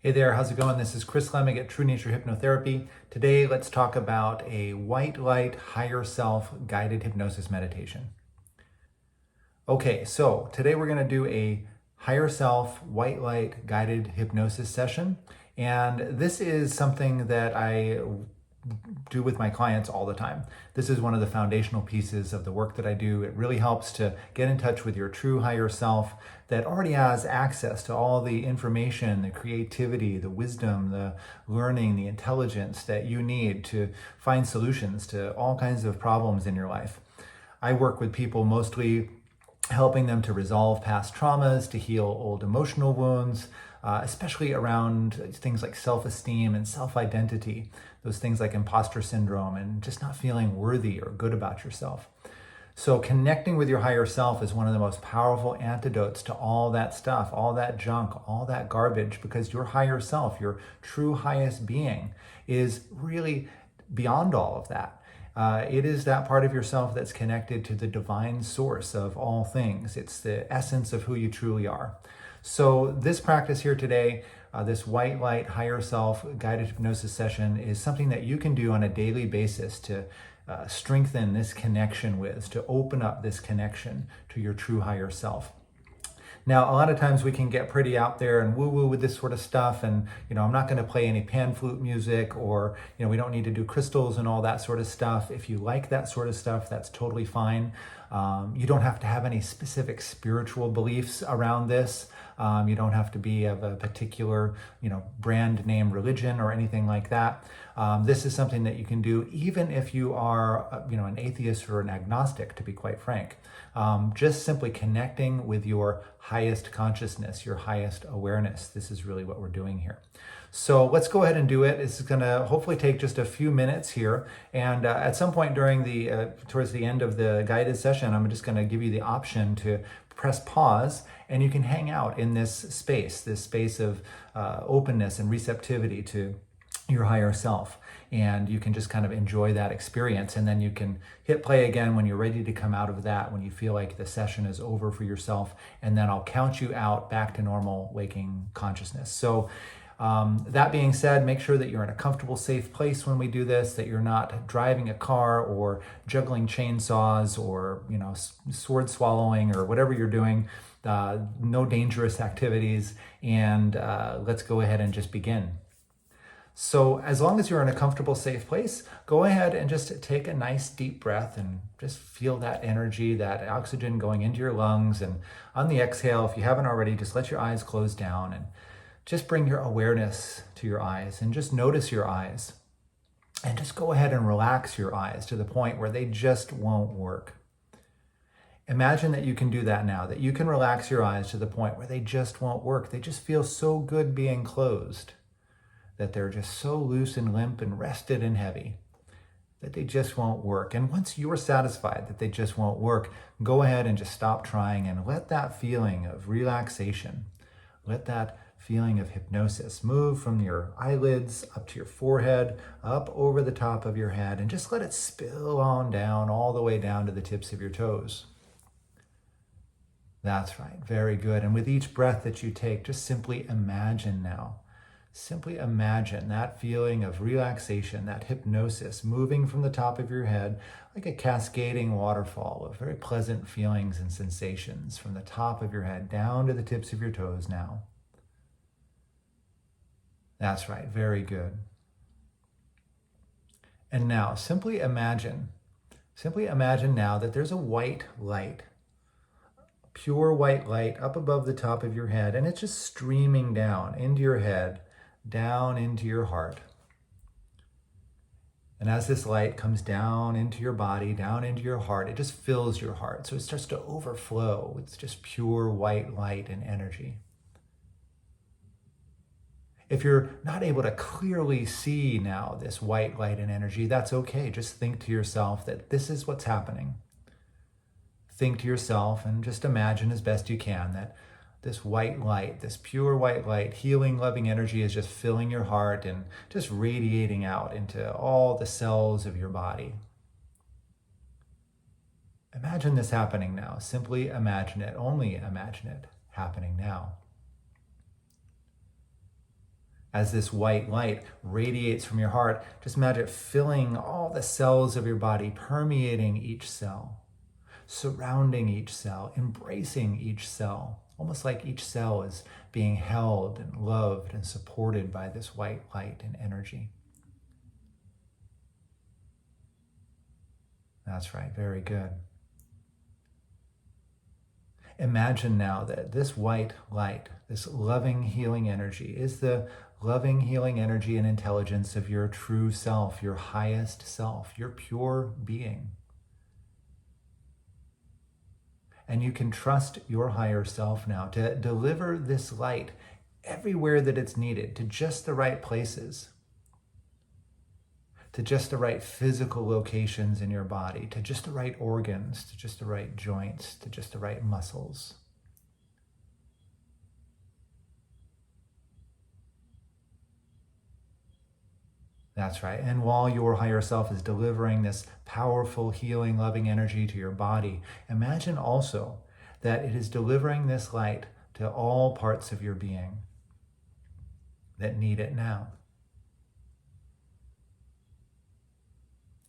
Hey there, how's it going? This is Chris Lemmig at True Nature Hypnotherapy. Today, let's talk about a white light, higher self guided hypnosis meditation. Okay, so today we're going to do a higher self, white light guided hypnosis session. And this is something that I do with my clients all the time. This is one of the foundational pieces of the work that I do. It really helps to get in touch with your true higher self that already has access to all the information, the creativity, the wisdom, the learning, the intelligence that you need to find solutions to all kinds of problems in your life. I work with people mostly helping them to resolve past traumas, to heal old emotional wounds, especially around things like self-esteem and self-identity, those things like imposter syndrome and just not feeling worthy or good about yourself. So connecting with your higher self is one of the most powerful antidotes to all that stuff, all that junk, all that garbage, because your higher self, your true highest being, is really beyond all of that. It is that part of yourself that's connected to the divine source of all things. It's the essence of who you truly are. So this practice here today, this white light higher self guided hypnosis session, is something that you can do on a daily basis to strengthen this connection with, to open up this connection to your true higher self. Now, a lot of times we can get pretty out there and woo-woo with this sort of stuff. And, I'm not going to play any pan flute music, or, we don't need to do crystals and all that sort of stuff. If you like that sort of stuff, that's totally fine. You don't have to have any specific spiritual beliefs around this. You don't have to be of a particular, brand name religion or anything like that. This is something that you can do even if you are, an atheist or an agnostic, to be quite frank. Just simply connecting with your highest consciousness, your highest awareness. This is really what we're doing here. So let's go ahead and do it. It's going to hopefully take just a few minutes here. And at some point during towards the end of the guided session, I'm just going to give you the option to press pause, and you can hang out in this space of openness and receptivity to your higher self. And you can just kind of enjoy that experience. And then you can hit play again when you're ready to come out of that, when you feel like the session is over for yourself. And then I'll count you out back to normal waking consciousness. So that being said, make sure that you're in a comfortable, safe place when we do this, that you're not driving a car or juggling chainsaws or, sword swallowing or whatever you're doing. No dangerous activities. And let's go ahead and just begin. So as long as you're in a comfortable, safe place, go ahead and just take a nice deep breath and just feel that energy, that oxygen going into your lungs. And on the exhale, if you haven't already, just let your eyes close down and just bring your awareness to your eyes and just notice your eyes. And just go ahead and relax your eyes to the point where they just won't work. Imagine that you can do that now, that you can relax your eyes to the point where they just won't work. They just feel so good being closed, that they're just so loose and limp and rested and heavy that they just won't work. And once you're satisfied that they just won't work, go ahead and just stop trying and let that feeling of relaxation, let that feeling of hypnosis move from your eyelids up to your forehead, up over the top of your head, and just let it spill on down all the way down to the tips of your toes. That's right, very good. And with each breath that you take, just simply imagine now. Simply imagine that feeling of relaxation, that hypnosis moving from the top of your head like a cascading waterfall of very pleasant feelings and sensations from the top of your head down to the tips of your toes now. That's right, very good. And now simply imagine now that there's a white light, pure white light up above the top of your head, and it's just streaming down into your head, down into your heart. And as this light comes down into your body, down into your heart, it just fills your heart. So it starts to overflow with just pure white light and energy. If you're not able to clearly see now this white light and energy, that's okay. Just think to yourself that this is what's happening. Think to yourself and just imagine as best you can that this white light, this pure white light, healing, loving energy is just filling your heart and just radiating out into all the cells of your body. Imagine this happening now. Simply imagine it. Only imagine it happening now. As this white light radiates from your heart, just imagine it filling all the cells of your body, permeating each cell, surrounding each cell, embracing each cell, almost like each cell is being held and loved and supported by this white light and energy. That's right, very good. Imagine now that this white light, this loving, healing energy, is the loving, healing energy and intelligence of your true self, your highest self, your pure being. And you can trust your higher self now to deliver this light everywhere that it's needed, to just the right places, to just the right physical locations in your body, to just the right organs, to just the right joints, to just the right muscles. That's right. And while your higher self is delivering this powerful, healing, loving energy to your body, imagine also that it is delivering this light to all parts of your being that need it now.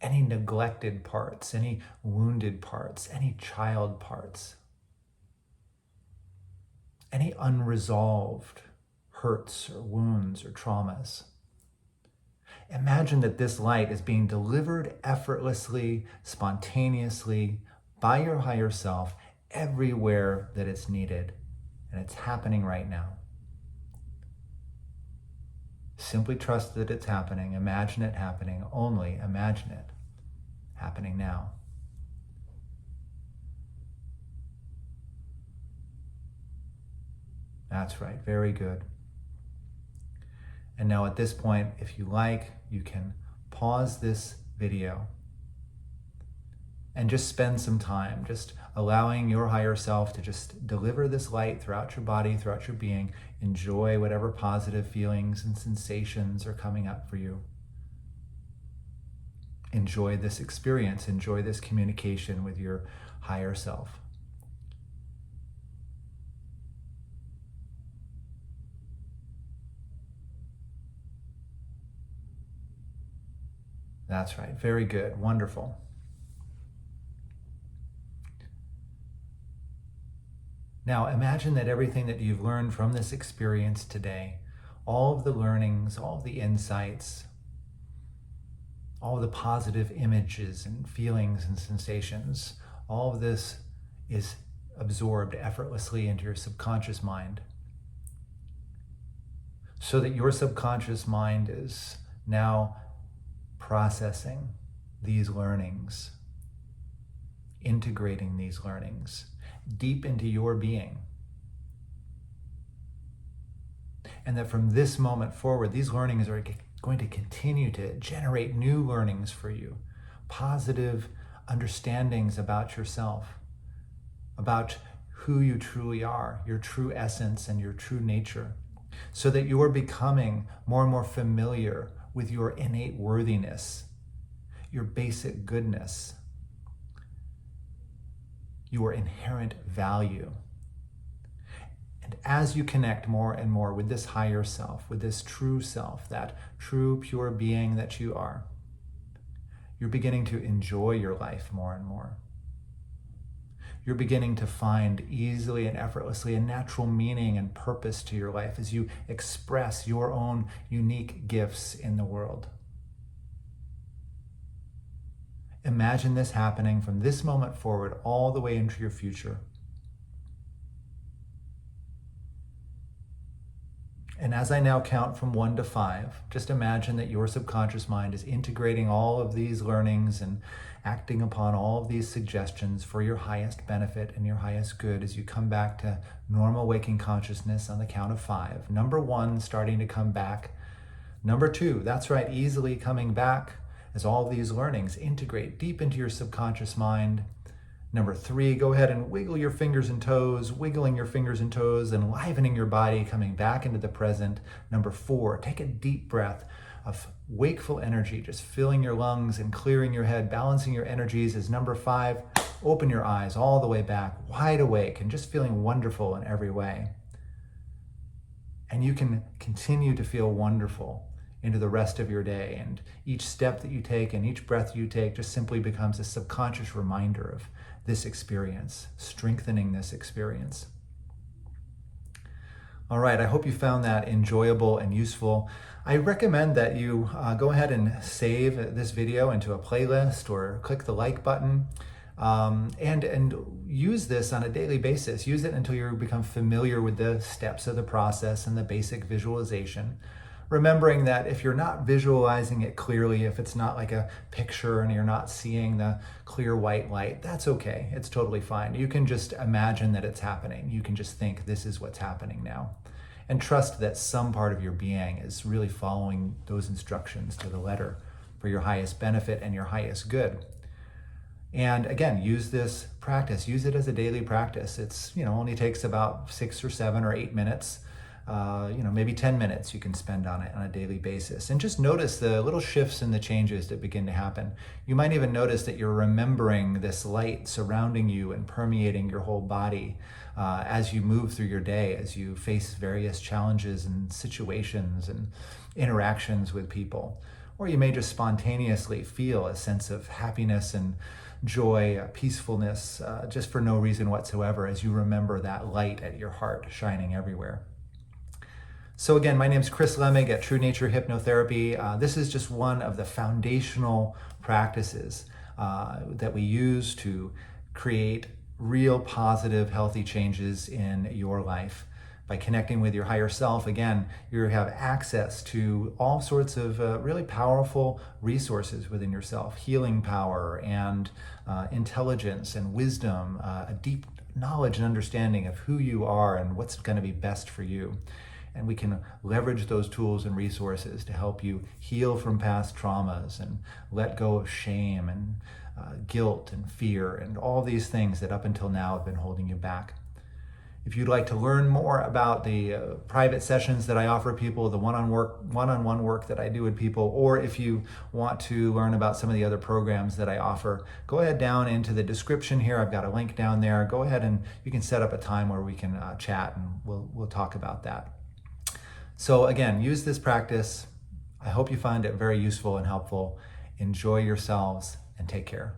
Any neglected parts, any wounded parts, any child parts, any unresolved hurts or wounds or traumas. Imagine that this light is being delivered effortlessly, spontaneously by your higher self everywhere that it's needed. And it's happening right now. Simply trust that it's happening. Imagine it happening. Only imagine it happening now. That's right. Very good. And now at this point, if you like, you can pause this video and just spend some time just allowing your higher self to just deliver this light throughout your body, throughout your being. Enjoy whatever positive feelings and sensations are coming up for you. Enjoy this experience. Enjoy this communication with your higher self. That's right. Very good. Wonderful. Now imagine that everything that you've learned from this experience today, all of the learnings, all of the insights, all of the positive images and feelings and sensations, all of this is absorbed effortlessly into your subconscious mind, so that your subconscious mind is now processing these learnings, integrating these learnings deep into your being. And that from this moment forward, these learnings are going to continue to generate new learnings for you, positive understandings about yourself, about who you truly are, your true essence and your true nature, so that you are becoming more and more familiar with your innate worthiness, your basic goodness, your inherent value. And as you connect more and more with this higher self, with this true self, that true pure being that you are, you're beginning to enjoy your life more and more. You're beginning to find easily and effortlessly a natural meaning and purpose to your life as you express your own unique gifts in the world. Imagine this happening from this moment forward all the way into your future. And as I now count from 1 to 5, just imagine that your subconscious mind is integrating all of these learnings and acting upon all of these suggestions for your highest benefit and your highest good as you come back to normal waking consciousness on the count of 5. Number 1, starting to come back. Number 2, that's right, easily coming back as all these learnings integrate deep into your subconscious mind. Number 3, go ahead and wiggle your fingers and toes, wiggling your fingers and toes, enlivening your body, coming back into the present. Number 4, take a deep breath of wakeful energy, just filling your lungs and clearing your head, balancing your energies. As number 5, open your eyes all the way back, wide awake, and just feeling wonderful in every way. And you can continue to feel wonderful into the rest of your day. And each step that you take and each breath you take just simply becomes a subconscious reminder of this experience, strengthening this experience. All right, I hope you found that enjoyable and useful. I recommend that you go ahead and save this video into a playlist or click the like button and use this on a daily basis. Use it until you become familiar with the steps of the process and the basic visualization. Remembering that if you're not visualizing it clearly, if it's not like a picture and you're not seeing the clear white light, that's okay. It's totally fine. You can just imagine that it's happening. You can just think this is what's happening now. And trust that some part of your being is really following those instructions to the letter for your highest benefit and your highest good. And again, use this practice. Use it as a daily practice. It's, only takes about 6 or 7 or 8 minutes. Maybe 10 minutes you can spend on it on a daily basis. And just notice the little shifts and the changes that begin to happen. You might even notice that you're remembering this light surrounding you and permeating your whole body as you move through your day, as you face various challenges and situations and interactions with people. Or you may just spontaneously feel a sense of happiness and joy, peacefulness, just for no reason whatsoever as you remember that light at your heart shining everywhere. So again, my name is Chris Lemig at True Nature Hypnotherapy. This is just one of the foundational practices that we use to create real positive, healthy changes in your life. By connecting with your higher self, again, you have access to all sorts of really powerful resources within yourself, healing power and intelligence and wisdom, a deep knowledge and understanding of who you are and what's going to be best for you. And we can leverage those tools and resources to help you heal from past traumas and let go of shame and guilt and fear and all these things that up until now have been holding you back. If you'd like to learn more about the private sessions that I offer people, the one-on-one work that I do with people, or if you want to learn about some of the other programs that I offer, go ahead down into the description here. I've got a link down there. Go ahead and you can set up a time where we can chat and we'll talk about that. So again, use this practice. I hope you find it very useful and helpful. Enjoy yourselves and take care.